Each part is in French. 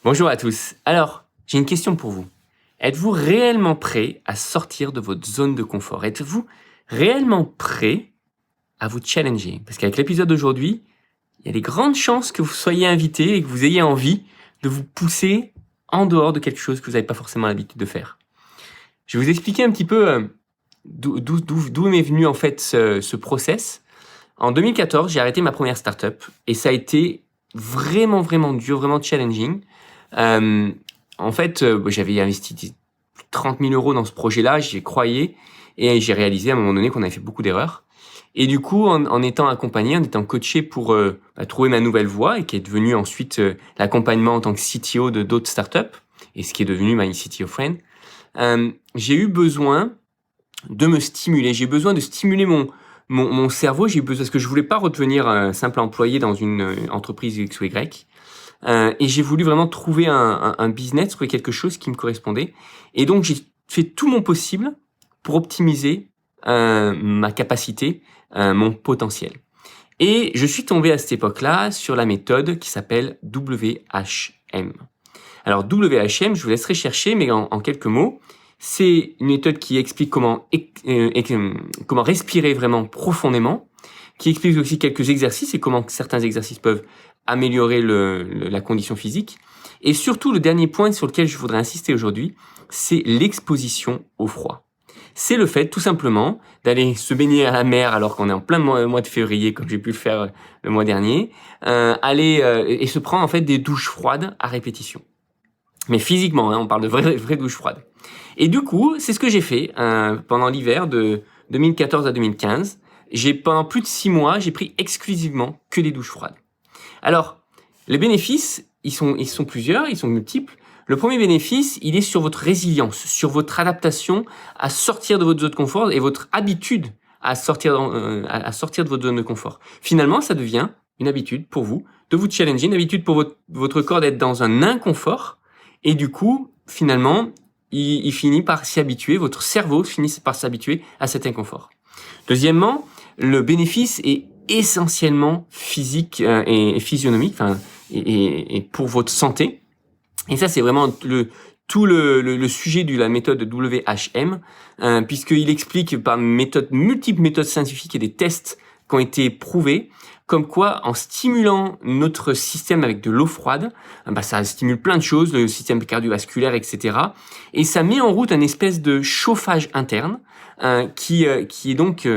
Bonjour à tous. Alors, j'ai une question pour vous. Êtes-vous réellement prêt à sortir de votre zone de confort? Êtes-vous réellement prêt à vous challenger? Parce qu'avec l'épisode d'aujourd'hui, il y a des grandes chances que vous soyez invité et que vous ayez envie de vous pousser en dehors de quelque chose que vous n'avez pas forcément l'habitude de faire. Je vais vous expliquer un petit peu d'où m'est venu en fait ce process. En 2014, j'ai arrêté ma première startup et ça a été vraiment dur, vraiment challenging. Euh, J'avais investi 30 000 euros dans ce projet-là, j'y croyais et j'ai réalisé à un moment donné qu'on avait fait beaucoup d'erreurs. Et du coup, en étant accompagné, en étant coaché pour trouver ma nouvelle voie et qui est devenu ensuite l'accompagnement en tant que CTO de d'autres startups et ce qui est devenu My CTO Friend, j'ai eu besoin de me stimuler. J'ai besoin de stimuler mon cerveau. J'ai besoin parce que je voulais pas redevenir un simple employé dans une entreprise X ou Y. Et j'ai voulu vraiment trouver un business, trouver quelque chose qui me correspondait. Et donc, j'ai fait tout mon possible pour optimiser ma capacité, mon potentiel. Et je suis tombé à cette époque-là sur la méthode qui s'appelle WHM. Alors, WHM, je vous laisserai chercher, mais en quelques mots, c'est une méthode qui explique comment respirer vraiment profondément, qui explique aussi quelques exercices et comment certains exercices peuvent améliorer la condition physique. Et surtout, le dernier point sur lequel je voudrais insister aujourd'hui, c'est l'exposition au froid. C'est le fait, tout simplement, d'aller se baigner à la mer alors qu'on est en plein mois de février, comme j'ai pu le faire le mois dernier, et se prendre en fait des douches froides à répétition. Mais physiquement, on parle de vraies douches froides. Et du coup, c'est ce que j'ai fait pendant l'hiver de 2014 à 2015. Pendant plus de 6 mois, j'ai pris exclusivement que des douches froides. Alors, les bénéfices, ils sont plusieurs, ils sont multiples. Le premier bénéfice, il est sur votre résilience, sur votre adaptation à sortir de votre zone de confort et votre habitude à sortir de votre zone de confort. Finalement, ça devient une habitude pour vous de vous challenger, une habitude pour votre corps d'être dans un inconfort. Et du coup, finalement, il finit par s'y habituer, votre cerveau finit par s'habituer à cet inconfort. Deuxièmement, le bénéfice est essentiellement physique et physionomique, et pour votre santé. Et ça, c'est vraiment tout le sujet de la méthode WHM, puisqu'il explique par multiples méthodes scientifiques et des tests qui ont été prouvés, comme quoi en stimulant notre système avec de l'eau froide, ça stimule plein de choses, le système cardiovasculaire, etc. Et ça met en route un espèce de chauffage interne qui est donc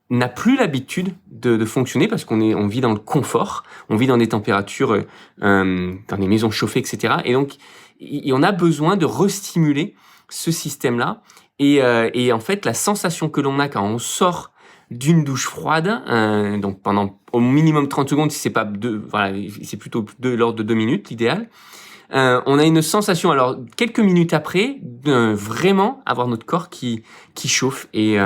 n'a plus l'habitude de fonctionner parce qu'on vit dans le confort, on vit dans des températures, dans des maisons chauffées, etc. Et donc, on a besoin de restimuler ce système-là. Et en fait, la sensation que l'on a quand on sort d'une douche froide, donc pendant au minimum 30 secondes, si c'est pas c'est plutôt de l'ordre de 2 minutes, l'idéal. On a une sensation, alors quelques minutes après, de vraiment avoir notre corps qui chauffe et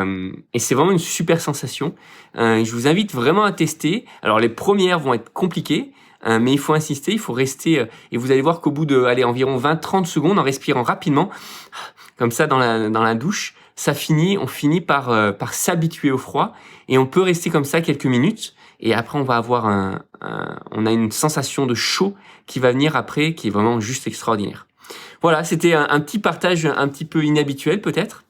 c'est vraiment une super sensation. Je vous invite vraiment à tester. Alors les premières vont être compliquées, mais il faut insister, il faut rester et vous allez voir qu'au bout de environ 20-30 secondes, en respirant rapidement, comme ça dans la douche, on finit par s'habituer au froid et on peut rester comme ça quelques minutes. Et après, on va avoir on a une sensation de chaud qui va venir après, qui est vraiment juste extraordinaire. Voilà, c'était un petit partage un petit peu inhabituel peut-être,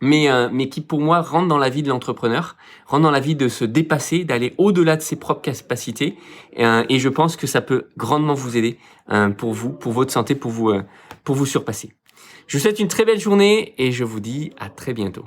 mais qui pour moi rentre dans la vie de l'entrepreneur, rentre dans la vie de se dépasser, d'aller au-delà de ses propres capacités. Et je pense que ça peut grandement vous aider pour vous, pour votre santé, pour vous surpasser. Je vous souhaite une très belle journée et je vous dis à très bientôt.